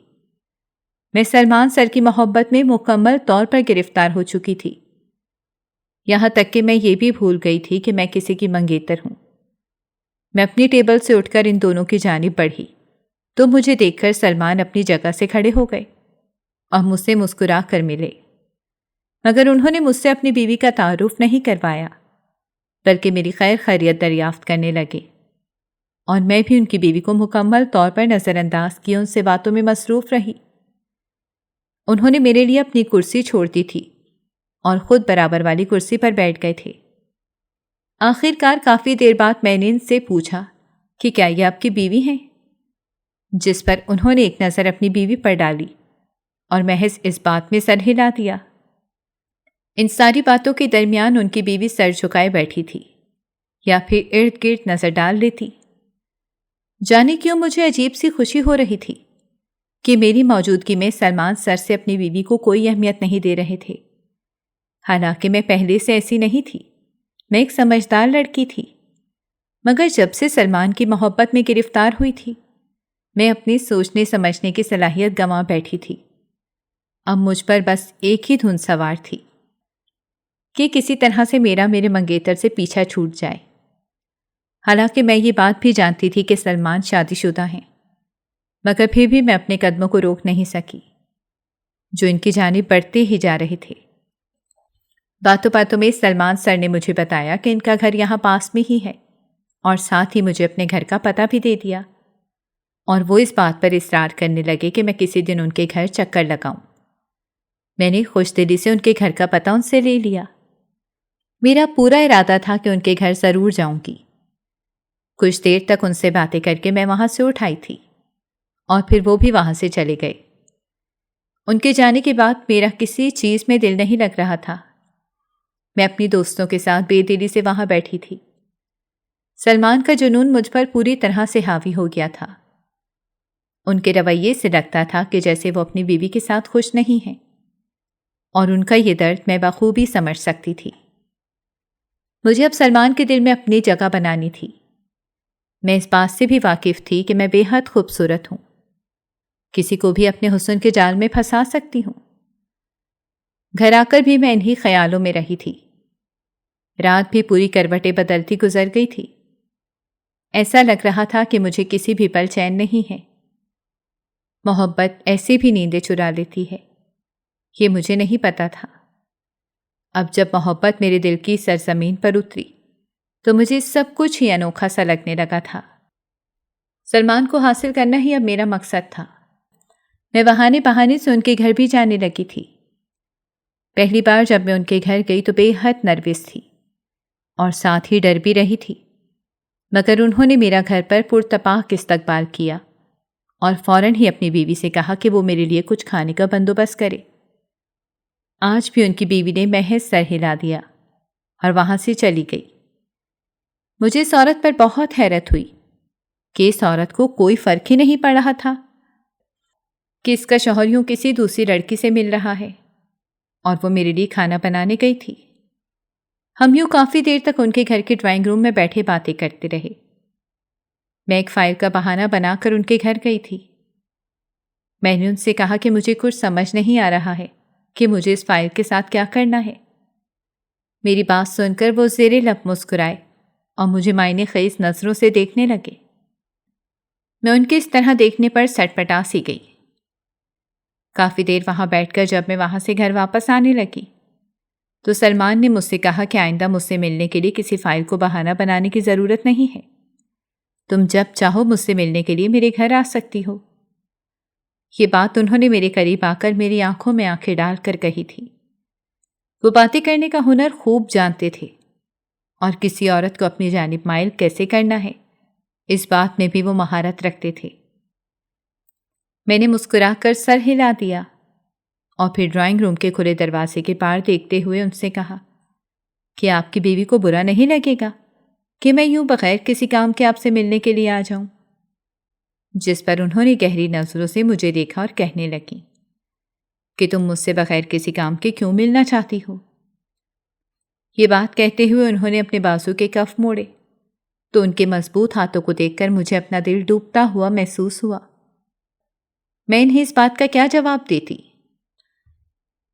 میں سلمان سر کی محبت میں مکمل طور پر گرفتار ہو چکی تھی، یہاں تک کہ میں یہ بھی بھول گئی تھی کہ میں کسی کی منگیتر ہوں۔ میں اپنی ٹیبل سے اٹھ کر ان دونوں کی جانب بڑھی تو مجھے دیکھ کر سلمان اپنی جگہ سے کھڑے ہو گئے اور مجھ سے مسکرا کر ملے، مگر انہوں نے مجھ سے اپنی بیوی کا تعارف نہیں کروایا، بلکہ میری خیر خیریت دریافت کرنے لگے، اور میں بھی ان کی بیوی کو مکمل طور پر نظر انداز کیے ان سے باتوں میں مصروف رہی۔ انہوں نے میرے لیے اپنی کرسی چھوڑ دی تھی اور خود برابر والی کرسی پر بیٹھ گئے تھے۔ آخر کار کافی دیر بعد میں نے ان سے پوچھا کہ کیا یہ آپ کی بیوی ہیں، جس پر انہوں نے ایک نظر اپنی بیوی پر ڈالی اور محض اس بات میں سر ہلا دیا۔ ان ساری باتوں کے درمیان ان کی بیوی سر جھکائے بیٹھی تھی یا پھر ارد گرد نظر ڈال لیتی۔ جانے کیوں مجھے عجیب سی خوشی ہو رہی تھی کہ میری موجودگی میں سلمان سر سے اپنی بیوی کو کوئی اہمیت نہیں دے رہے تھے، حالانکہ میں پہلے سے ایسی نہیں تھی، میں ایک سمجھدار لڑکی تھی، مگر جب سے سلمان کی محبت میں گرفتار ہوئی تھی میں اپنی سوچنے سمجھنے کی صلاحیت گنوا بیٹھی تھی۔ اب مجھ پر بس ایک ہی دھن سوار تھی کہ کسی طرح سے میرے منگیتر سے پیچھا چھوٹ جائے، حالانکہ میں یہ بات بھی جانتی تھی کہ سلمان شادی شدہ ہیں، مگر پھر بھی میں اپنے قدموں کو روک نہیں سکی جو ان کی جانب بڑھتے ہی جا رہے تھے۔ باتوں باتوں میں سلمان سر نے مجھے بتایا کہ ان کا گھر یہاں پاس میں ہی ہے، اور ساتھ ہی مجھے اپنے گھر کا پتہ بھی دے دیا، اور وہ اس بات پر اصرار کرنے لگے کہ میں کسی دن ان کے گھر چکر لگاؤں۔ میں نے خوش دلی سے ان کے گھر کا پتہ ان سے لے لیا۔ میرا پورا ارادہ تھا کہ ان کے گھر ضرور جاؤں گی۔ کچھ دیر تک ان سے باتیں کر کے میں وہاں سے اٹھ آئی تھی، اور پھر وہ بھی وہاں سے چلے گئے۔ ان کے جانے کے بعد میرا کسی چیز میں دل نہیں لگ رہا تھا۔ میں اپنی دوستوں کے ساتھ بے دلی سے وہاں بیٹھی تھی۔ سلمان کا جنون مجھ پر پوری طرح سے حاوی ہو گیا تھا۔ ان کے رویے سے لگتا تھا کہ جیسے وہ اپنی بیوی کے ساتھ خوش نہیں ہیں، اور ان کا یہ درد میں بخوبی سمجھ سکتی تھی۔ مجھے اب سلمان کے دل میں اپنی جگہ بنانی تھی۔ میں اس بات سے بھی واقف تھی کہ میں بے حد خوبصورت ہوں، کسی کو بھی اپنے حسن کے جال میں پھنسا سکتی ہوں۔ گھر آ کر بھی میں انہی خیالوں میں رہی تھی۔ رات بھی پوری کروٹیں بدلتی گزر گئی تھی۔ ایسا لگ رہا تھا کہ مجھے کسی بھی پل چین نہیں ہے۔ محبت ایسے بھی نیندیں چرا لیتی ہے، یہ مجھے نہیں پتا تھا۔ اب جب محبت میرے دل کی سرزمین پر اتری تو مجھے سب کچھ ہی انوکھا سا لگنے لگا تھا۔ سلمان کو حاصل کرنا ہی اب میرا مقصد تھا۔ میں بہانے بہانے سے ان کے گھر بھی جانے لگی تھی۔ پہلی بار جب میں ان کے گھر گئی تو بے حد نروس تھی اور ساتھ ہی ڈر بھی رہی تھی، مگر انہوں نے میرا گھر پر پرتپاک استقبال کیا اور فوراً ہی اپنی بیوی سے کہا کہ وہ میرے لیے کچھ کھانے کا بندوبست کرے۔ آج بھی ان کی بیوی نے محض سر ہلا دیا اور وہاں سے چلی گئی۔ مجھے اس عورت پر بہت حیرت ہوئی کہ اس عورت کو کوئی فرق ہی نہیں پڑ رہا تھا کہ اس کا شوہر یوں کسی دوسری لڑکی سے مل رہا ہے، اور وہ میرے لیے کھانا بنانے گئی تھی۔ ہم یوں کافی دیر تک ان کے گھر کے ڈرائنگ روم میں بیٹھے باتیں کرتے رہے۔ میں ایک فائل کا بہانہ بنا کر ان کے گھر گئی تھی۔ میں نے ان سے کہا کہ مجھے کچھ سمجھ نہیں آ رہا ہے کہ مجھے اس فائل کے ساتھ کیا کرنا ہے۔ میری بات سن کر وہ زیر لب مسکرائے اور مجھے معنی خیز نظروں سے دیکھنے لگے۔ میں ان کے اس طرح دیکھنے پر سٹ پٹا سی گئی۔ کافی دیر وہاں بیٹھ کر جب میں وہاں سے گھر واپس آنے لگی تو سلمان نے مجھ سے کہا کہ آئندہ مجھ سے ملنے کے لیے کسی فائل کو بہانہ بنانے کی ضرورت نہیں ہے، تم جب چاہو مجھ سے ملنے کے لیے میرے گھر آ سکتی ہو۔ یہ بات انہوں نے میرے قریب آ کر میری آنکھوں میں آنکھیں ڈال کر کہی تھی۔ وہ باتیں کرنے کا ہنر خوب جانتے تھے، اور کسی عورت کو اپنی جانب مائل کیسے کرنا ہے اس بات میں بھی وہ مہارت رکھتے تھے۔ میں نے مسکرا کر سر ہلا دیا اور پھر ڈرائنگ روم کے کھلے دروازے کے پار دیکھتے ہوئے ان سے کہا کہ آپ کی بیوی کو برا نہیں لگے گا کہ میں یوں بغیر کسی کام کے آپ سے ملنے کے لیے آ جاؤں؟ جس پر انہوں نے گہری نظروں سے مجھے دیکھا اور کہنے لگی، کہ تم مجھ سے بغیر کسی کام کے کیوں ملنا چاہتی ہو؟ یہ بات کہتے ہوئے انہوں نے اپنے بازو کے کف موڑے تو ان کے مضبوط ہاتھوں کو دیکھ کر مجھے اپنا دل ڈوبتا ہوا محسوس ہوا۔ میں انہیں اس بات کا کیا جواب دیتی؟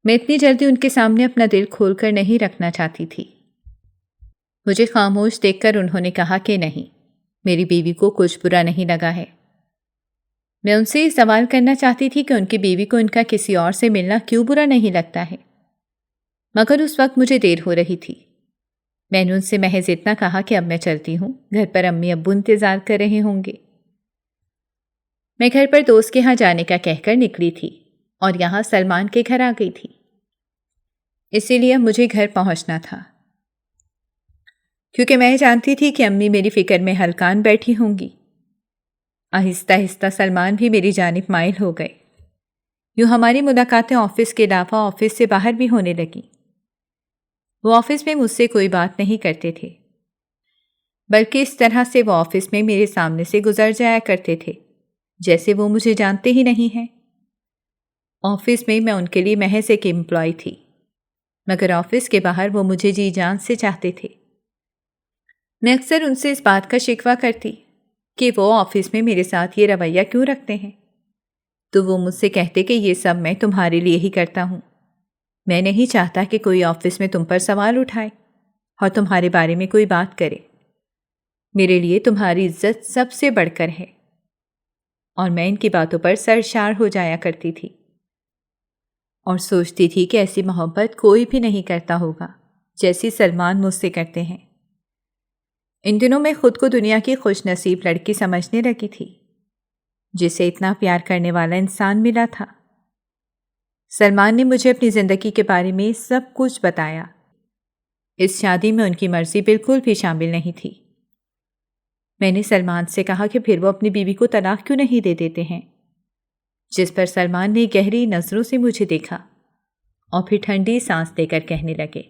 میں اتنی جلدی ان کے سامنے اپنا دل کھول کر نہیں رکھنا چاہتی تھی۔ مجھے خاموش دیکھ کر انہوں نے کہا کہ نہیں، میری بیوی کو کچھ برا نہیں لگا ہے۔ میں ان سے یہ سوال کرنا چاہتی تھی کہ ان کی بیوی کو ان کا کسی اور سے ملنا کیوں برا نہیں لگتا ہے، مگر اس وقت مجھے دیر ہو رہی تھی۔ میں نے ان سے محض اتنا کہا کہ اب میں چلتی ہوں، گھر پر امی ابو انتظار کر رہے ہوں گے۔ میں گھر پر دوست کے ہاں جانے کا کہہ کر نکلی تھی اور یہاں سلمان کے گھر آ گئی تھی، اسی لیے مجھے گھر پہنچنا تھا، کیونکہ میں جانتی تھی کہ امی میری فکر میں ہلکان بیٹھی ہوں گی۔ آہستہ آہستہ سلمان بھی میری جانب مائل ہو گئے۔ یوں ہماری ملاقاتیں آفس کے علاوہ آفس سے باہر بھی ہونے لگیں۔ وہ آفس میں مجھ سے کوئی بات نہیں کرتے تھے، بلکہ اس طرح سے وہ آفس میں میرے سامنے سے گزر جایا کرتے تھے جیسے وہ مجھے جانتے ہی نہیں ہیں۔ آفس میں میں ان کے لیے محض ایک امپلائی تھی، مگر آفس کے باہر وہ مجھے جی جان سے چاہتے تھے۔ میں اکثر ان سے اس بات کا شکوہ کرتی کہ وہ آفس میں میرے ساتھ یہ رویہ کیوں رکھتے ہیں، تو وہ مجھ سے کہتے کہ یہ سب میں تمہارے لیے ہی کرتا ہوں، میں نہیں چاہتا کہ کوئی آفس میں تم پر سوال اٹھائے اور تمہارے بارے میں کوئی بات کرے۔ میرے لیے تمہاری عزت سب سے بڑھ کر ہے، اور میں ان کی باتوں پر سرشار ہو جایا کرتی تھی اور سوچتی تھی کہ ایسی محبت کوئی بھی نہیں کرتا ہوگا جیسی سلمان مجھ سے کرتے ہیں۔ ان دنوں میں خود کو دنیا کی خوش نصیب لڑکی سمجھنے لگی تھی جسے اتنا پیار کرنے والا انسان ملا تھا۔ سلمان نے مجھے اپنی زندگی کے بارے میں سب کچھ بتایا۔ اس شادی میں ان کی مرضی بالکل بھی شامل نہیں تھی۔ میں نے سلمان سے کہا کہ پھر وہ اپنی بیوی کو طلاق کیوں نہیں دے دیتے ہیں، جس پر سلمان نے گہری نظروں سے مجھے دیکھا اور پھر ٹھنڈی سانس لے کر کہنے لگے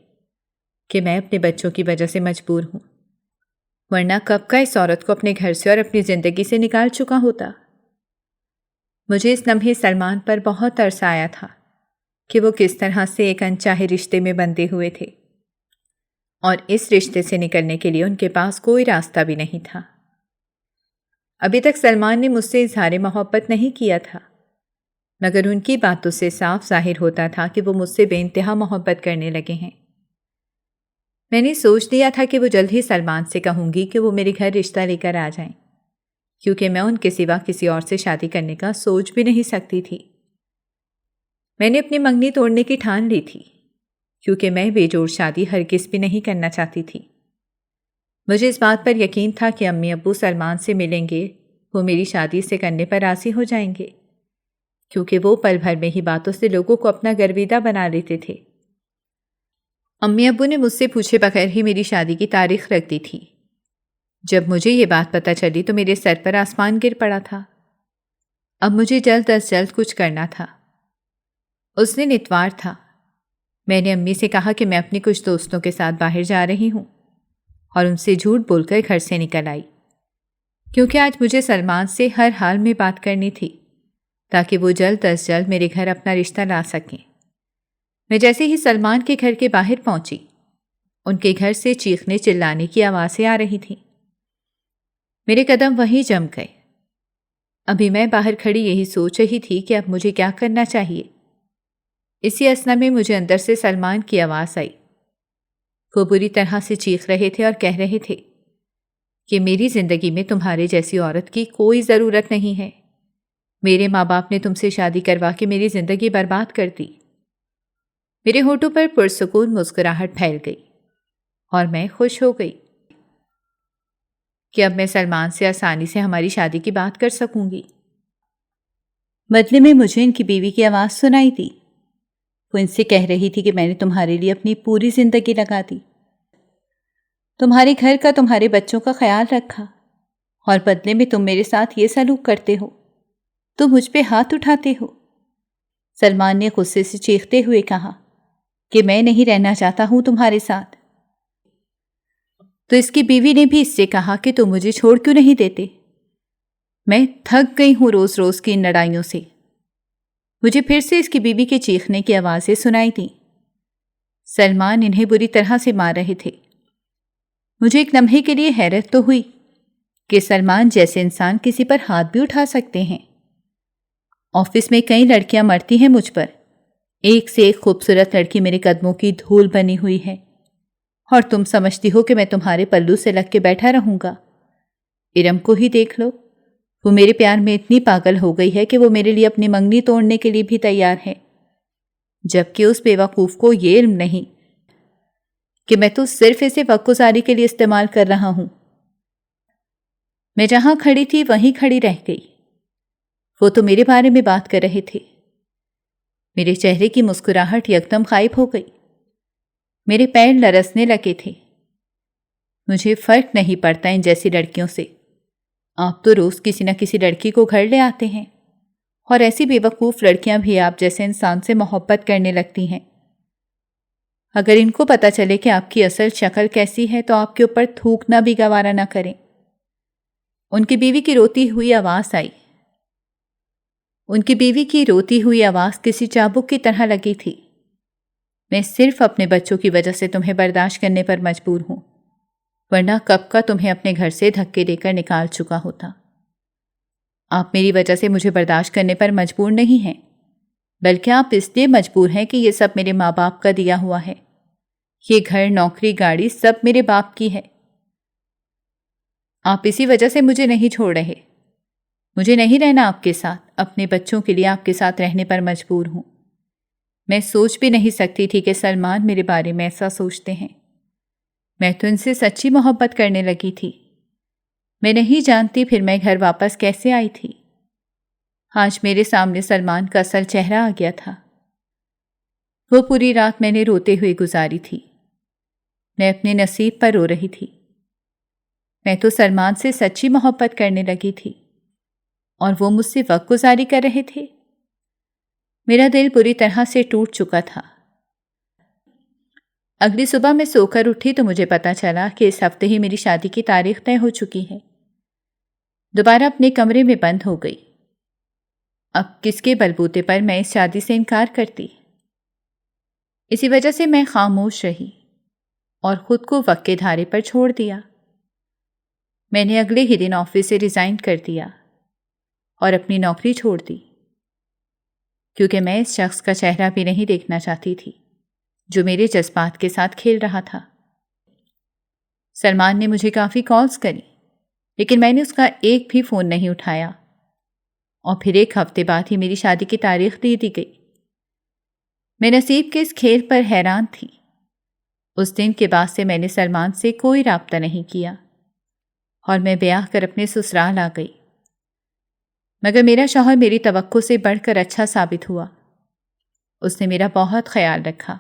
کہ میں اپنے بچوں کی وجہ سے مجبور ہوں، ورنہ کب کا اس عورت کو اپنے گھر سے اور اپنی زندگی سے نکال چکا ہوتا۔ مجھے اس لمحے سلمان پر بہت ترس آیا تھا کہ وہ کس طرح سے ایک انچاہے رشتے میں بندھے ہوئے تھے اور اس رشتے سے نکلنے کے لیے ان کے پاس کوئی راستہ بھی نہیں تھا۔ ابھی تک سلمان نے مجھ سے اظہار محبت نہیں کیا تھا، مگر ان کی باتوں سے صاف ظاہر ہوتا تھا کہ وہ مجھ سے بے انتہا محبت کرنے لگے ہیں۔ میں نے سوچ لیا تھا کہ وہ جلد ہی سلمان سے کہوں گی کہ وہ میرے گھر رشتہ لے کر آ جائیں، کیونکہ میں ان کے سوا کسی اور سے شادی کرنے کا سوچ بھی نہیں سکتی تھی۔ میں نے اپنی منگنی توڑنے کی ٹھان لی تھی، کیونکہ میں بے جوڑ شادی ہرگز بھی نہیں کرنا چاہتی تھی۔ مجھے اس بات پر یقین تھا کہ امی ابو سلمان سے ملیں گے، وہ میری شادی سے کرنے پر راضی ہو جائیں گے، کیونکہ وہ پل بھر میں ہی باتوں سے لوگوں کو اپنا گرویدہ بنا لیتے تھے۔ امی ابو نے مجھ سے پوچھے بغیر ہی میری شادی کی تاریخ رکھ دی تھی۔ جب مجھے یہ بات پتہ چلی تو میرے سر پر آسمان گر پڑا تھا۔ اب مجھے جلد از جلد کچھ کرنا تھا۔ اس دن اتوار تھا۔ میں نے امی سے کہا کہ میں اپنے کچھ دوستوں کے ساتھ باہر جا رہی ہوں اور ان سے جھوٹ بول کر گھر سے نکل آئی، کیونکہ آج مجھے سلمان سے ہر حال میں بات کرنی تھی تاکہ وہ جلد از جلد میرے گھر اپنا رشتہ لا سکیں۔ میں جیسے ہی سلمان کے گھر کے باہر پہنچی، ان کے گھر سے چیخنے چلانے کی آوازیں آ رہی تھیں۔ میرے قدم وہیں جم گئے۔ ابھی میں باہر کھڑی یہی سوچ رہی تھی کہ اب مجھے کیا کرنا چاہیے، اسی اثنا میں مجھے اندر سے سلمان کی آواز آئی۔ وہ بری طرح سے چیخ رہے تھے اور کہہ رہے تھے کہ میری زندگی میں تمہارے جیسی عورت کی کوئی ضرورت نہیں ہے، میرے ماں باپ نے تم سے شادی کروا کے میری زندگی برباد کر دی۔ میرے ہونٹوں پر پرسکون مسکراہٹ پھیل گئی اور میں خوش ہو گئی کہ اب میں سلمان سے آسانی سے ہماری شادی کی بات کر سکوں گی۔ بدلے میں مجھے ان کی بیوی کی آواز سنائی دی۔ وہ ان سے کہہ رہی تھی کہ میں نے تمہارے لیے اپنی پوری زندگی لگا دی، تمہارے گھر کا، تمہارے بچوں کا خیال رکھا، اور بدلے میں تم میرے ساتھ یہ سلوک کرتے ہو، تم مجھ پہ ہاتھ اٹھاتے ہو۔ سلمان نے غصے سے چیختے ہوئے کہا کہ میں نہیں رہنا چاہتا ہوں تمہارے ساتھ۔ تو اس کی بیوی نے بھی اس سے کہا کہ تم مجھے چھوڑ کیوں نہیں دیتے، میں تھک گئی ہوں روز روز کی ان لڑائیوں سے۔ مجھے پھر سے اس کی بیوی کے چیخنے کی آوازیں سنائی دیں۔ سلمان انہیں بری طرح سے مار رہے تھے۔ مجھے ایک لمحے کے لیے حیرت تو ہوئی کہ سلمان جیسے انسان کسی پر ہاتھ بھی اٹھا سکتے ہیں۔ آفس میں کئی لڑکیاں مرتی ہیں مجھ پر، ایک سے ایک خوبصورت لڑکی میرے قدموں کی دھول بنی ہوئی ہے، اور تم سمجھتی ہو کہ میں تمہارے پلو سے لگ کے بیٹھا رہوں گا؟ ارم کو ہی دیکھ لو، وہ میرے پیار میں اتنی پاگل ہو گئی ہے کہ وہ میرے لیے اپنی منگنی توڑنے کے لیے بھی تیار ہے، جبکہ اس بے وقوف کو یہ علم نہیں کہ میں تو صرف اسے وقت گزاری کے لیے استعمال کر رہا ہوں۔ میں جہاں کھڑی تھی وہیں کھڑی رہ گئی۔ وہ تو میرے بارے میں بات کر رہے تھے۔ میرے چہرے کی مسکراہٹ یکدم غائب ہو گئی، میرے پیر لرزنے لگے تھے۔ مجھے فرق نہیں پڑتا ان جیسی لڑکیوں سے، آپ تو روز کسی نہ کسی لڑکی کو گھر لے آتے ہیں، اور ایسی بے وقوف لڑکیاں بھی آپ جیسے انسان سے محبت کرنے لگتی ہیں۔ اگر ان کو پتہ چلے کہ آپ کی اصل شکل کیسی ہے تو آپ کے اوپر تھوکنا بھی گوارا نہ کریں۔ ان کی بیوی کی روتی ہوئی آواز آئی۔ ان کی بیوی کی روتی ہوئی آواز کسی چابک کی طرح لگی تھی۔ میں صرف اپنے بچوں کی وجہ سے تمہیں برداشت کرنے پر مجبور ہوں، ورنہ کب کا تمہیں اپنے گھر سے دھکے دے کر نکال چکا ہوتا۔ آپ میری وجہ سے مجھے برداشت کرنے پر مجبور نہیں ہیں، بلکہ آپ اس لیے مجبور ہیں کہ یہ سب میرے ماں باپ کا دیا ہوا ہے۔ یہ گھر، نوکری، گاڑی سب میرے باپ کی ہے۔ آپ اسی وجہ سے مجھے نہیں چھوڑ رہے۔ مجھے نہیں رہنا آپ کے ساتھ، اپنے بچوں کے لیے آپ کے ساتھ رہنے پر مجبور ہوں۔ میں سوچ بھی نہیں سکتی تھی کہ سلمان میرے بارے میں ایسا سوچتے ہیں۔ میں تو ان سے سچی محبت کرنے لگی تھی۔ میں نہیں جانتی پھر میں گھر واپس کیسے آئی تھی۔ آج میرے سامنے سلمان کا اصل چہرہ آ گیا تھا۔ وہ پوری رات میں نے روتے ہوئے گزاری تھی۔ میں اپنے نصیب پر رو رہی تھی۔ میں تو سلمان سے سچی محبت کرنے لگی تھی، اور وہ مجھ سے وقت گزاری کر رہے تھے۔ میرا دل بری طرح سے ٹوٹ چکا تھا۔ اگلی صبح میں سو کر اٹھی تو مجھے پتا چلا کہ اس ہفتے ہی میری شادی کی تاریخ طے ہو چکی ہے۔ دوبارہ اپنے کمرے میں بند ہو گئی۔ اب کس کے بلبوتے پر میں اس شادی سے انکار کرتی؟ اسی وجہ سے میں خاموش رہی اور خود کو وقت کے دھارے پر چھوڑ دیا۔ میں نے اگلے ہی دن آفس سے ریزائن کر دیا اور اپنی نوکری چھوڑ دی، کیونکہ میں اس شخص کا چہرہ بھی نہیں دیکھنا چاہتی تھی جو میرے جذبات کے ساتھ کھیل رہا تھا۔ سلمان نے مجھے کافی کالز کری، لیکن میں نے اس کا ایک بھی فون نہیں اٹھایا، اور پھر ایک ہفتے بعد ہی میری شادی کی تاریخ دے دی گئی۔ میں نصیب کے اس کھیل پر حیران تھی۔ اس دن کے بعد سے میں نے سلمان سے کوئی رابطہ نہیں کیا، اور میں بیاہ کر اپنے سسرال آ گئی۔ مگر میرا شوہر میری توقع سے بڑھ کر اچھا ثابت ہوا۔ اس نے میرا بہت خیال رکھا،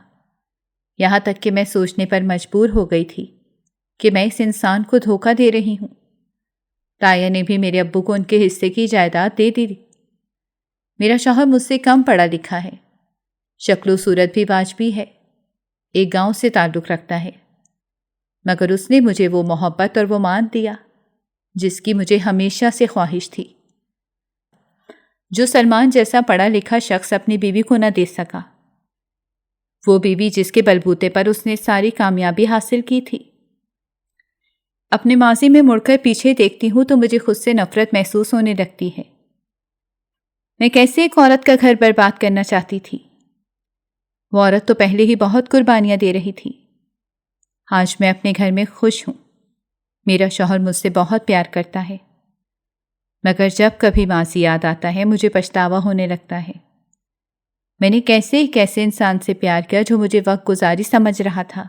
یہاں تک کہ میں سوچنے پر مجبور ہو گئی تھی کہ میں اس انسان کو دھوکہ دے رہی ہوں۔ تایا نے بھی میرے ابو کو ان کے حصے کی جائیداد دے دی۔ میرا شوہر مجھ سے کم پڑھا لکھا ہے، شکل و صورت بھی واجبی ہے، ایک گاؤں سے تعلق رکھتا ہے، مگر اس نے مجھے وہ محبت اور وہ مان دیا جس کی مجھے ہمیشہ سے خواہش تھی، جو سلمان جیسا پڑھا لکھا شخص اپنی بیوی کو نہ دے سکا۔ وہ بیوی جس کے بلبوتے پر اس نے ساری کامیابی حاصل کی تھی۔ اپنے ماضی میں مڑ کر پیچھے دیکھتی ہوں تو مجھے خود سے نفرت محسوس ہونے لگتی ہے۔ میں کیسے ایک عورت کا گھر برباد کرنا چاہتی تھی؟ وہ عورت تو پہلے ہی بہت قربانیاں دے رہی تھی۔ آج میں اپنے گھر میں خوش ہوں۔ میرا شوہر مجھ سے بہت پیار کرتا ہے، مگر جب کبھی ماضی یاد آتا ہے مجھے پچھتاوا ہونے لگتا ہے۔ میں نے کیسے انسان سے پیار کیا جو مجھے وقت گزاری سمجھ رہا تھا۔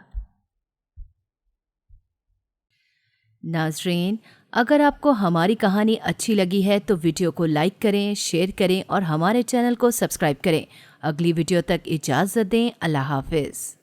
ناظرین، اگر آپ کو ہماری کہانی اچھی لگی ہے تو ویڈیو کو لائک کریں، شیئر کریں اور ہمارے چینل کو سبسکرائب کریں۔ اگلی ویڈیو تک اجازت دیں۔ اللہ حافظ۔